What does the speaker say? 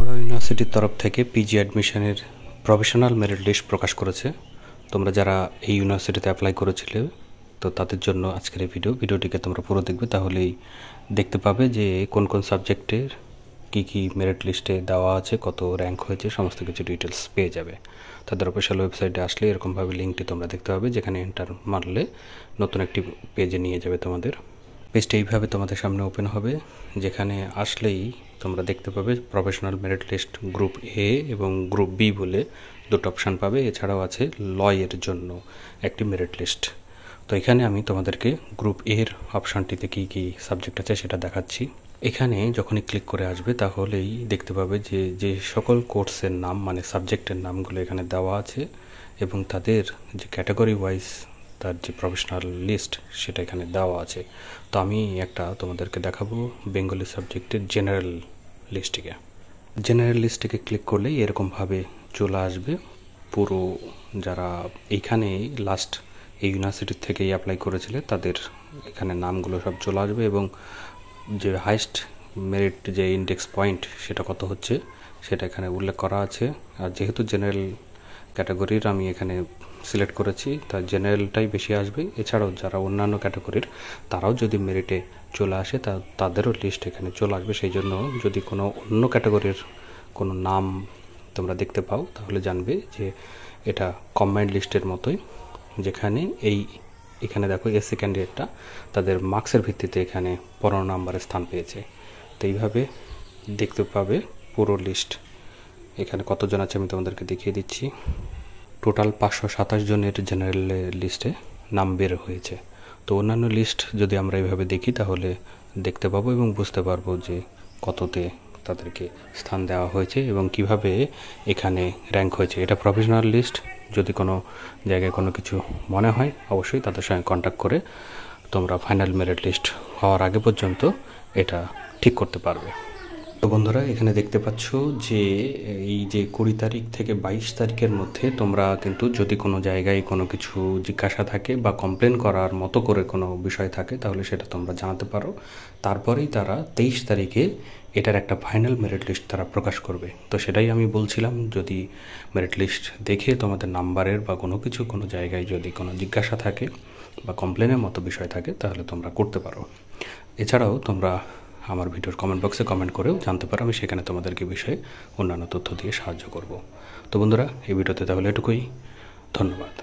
বড় ইউনিভার্সিটির তরফ থেকে পিজি অ্যাডমিশনের প্রফেশনাল মেরিট লিস্ট প্রকাশ করেছে। তোমরা যারা এই ইউনিভার্সিটিতে অ্যাপ্লাই করেছিলে তো তাদের জন্য আজকের এই ভিডিওটিকে তোমরা পুরো দেখবে, তাহলেই দেখতে পাবে যে কোন কোন সাবজেক্টের কী মেরিট লিস্টে দেওয়া আছে, কত র্যাঙ্ক হয়েছে, সমস্ত কিছু ডিটেলস পেয়ে যাবে। তাদের অফিসিয়াল ওয়েবসাইটে আসলে এরকমভাবে লিঙ্কটি তোমরা দেখতে পাবে, যেখানে এন্টার মারলে নতুন একটি পেজে নিয়ে যাবে তোমাদের। পেজটা এইভাবে তোমাদের সামনে ওপেন হবে, যেখানে আসলেই তোমরা দেখতে পাবে professional merit list group A এবং গ্রুপ বি বলে দুটো অপশান পাবে। এছাড়াও আছে লয়ের জন্য একটি মেরিট লিস্ট। তো এখানে আমি তোমাদেরকে গ্রুপ এর অপশানটিতে কী সাবজেক্ট আছে সেটা দেখাচ্ছি। এখানে যখনই ক্লিক করে আসবে তাহলেই দেখতে পাবে যে সকল কোর্সের নাম মানে সাবজেক্টের নামগুলো এখানে দেওয়া আছে এবং তাদের যে ক্যাটাগরি ওয়াইজ তার যে প্রফেশনাল লিস্ট সেটা এখানে দেওয়া আছে। তো আমি একটা তোমাদেরকে দেখাবো বেঙ্গলি সাবজেক্টের জেনারেল লিস্টটিকে ক্লিক করলেই এরকমভাবে চলে আসবে পুরো যারা এইখানে লাস্ট এই ইউনিভার্সিটির থেকেই অ্যাপ্লাই করেছিলে তাদের এখানে নামগুলো সব চলে আসবে এবং যে হাইস্ট মেরিট যে ইন্ডেক্স পয়েন্ট সেটা কত হচ্ছে সেটা এখানে উল্লেখ করা আছে। আর যেহেতু জেনারেল ক্যাটাগরির আমি এখানে সিলেক্ট করেছি, তার জেনারেলটাই বেশি আসবে। এছাড়াও যারা অন্যান্য ক্যাটাগরির তারাও যদি মেরিটে চলে আসে তাদেরও লিস্ট এখানে চলে আসবে। সেই জন্য যদি কোনো অন্য ক্যাটাগরির কোনো নাম তোমরা দেখতে পাও তাহলে জানবে যে এটা কম্বাইন্ড লিস্টের মতোই, যেখানে এখানে দেখো এসসি ক্যান্ডিডেটটা তাদের মার্কসের ভিত্তিতে এখানে 15 নম্বরে স্থান পেয়েছে। তো এইভাবে দেখতে পাবে পুরো লিস্ট এখানে কতজন আছে আমি তোমাদেরকে দেখিয়ে দিচ্ছি। টোটাল 527 জনের জেনারেল লিস্টে নাম বের হয়েছে। তো অন্যান্য লিস্ট যদি আমরা এইভাবে দেখি তাহলে দেখতে পাবো এবং বুঝতে পারবো যে কততে তাদেরকে স্থান দেওয়া হয়েছে এবং কিভাবে এখানে র্যাঙ্ক হয়েছে। এটা প্রফেশনাল লিস্ট, যদি কোনো জায়গায় কোনো কিছু মনে হয় অবশ্যই তাদের সঙ্গে কন্ট্যাক্ট করে তোমরা ফাইনাল মেরিট লিস্ট হওয়ার আগে পর্যন্ত এটা ঠিক করতে পারবে। তো বন্ধুরা এখানে দেখতে পাচ্ছ যে এই যে 20 তারিখ থেকে 22 তারিখের মধ্যে তোমরা কিন্তু যদি কোনো জায়গায় কোনো কিছু জিজ্ঞাসা থাকে বা কমপ্লেন করার মতো করে কোনো বিষয় থাকে তাহলে সেটা তোমরা জানাতে পারো। তারপরেই তারা 23 তারিখে এটার একটা ফাইনাল মেরিট লিস্ট তারা প্রকাশ করবে। তো সেটাই আমি বলছিলাম, যদি মেরিট লিস্ট দেখে তোমাদের নাম্বারের বা কোনো কিছু কোনো জায়গায় যদি কোনো জিজ্ঞাসা থাকে বা কমপ্লেনের মতো বিষয় থাকে তাহলে তোমরা করতে পারো। এছাড়াও তোমরা আমার ভিডিওর কমেন্ট বক্সে কমেন্ট করেও জানতে পারো, আমি সেখানে তোমাদেরকে বিষয়ে অন্যান্য তথ্য দিয়ে সাহায্য করব। তো বন্ধুরা এই ভিডিওতে তাহলে এটুকুই, ধন্যবাদ।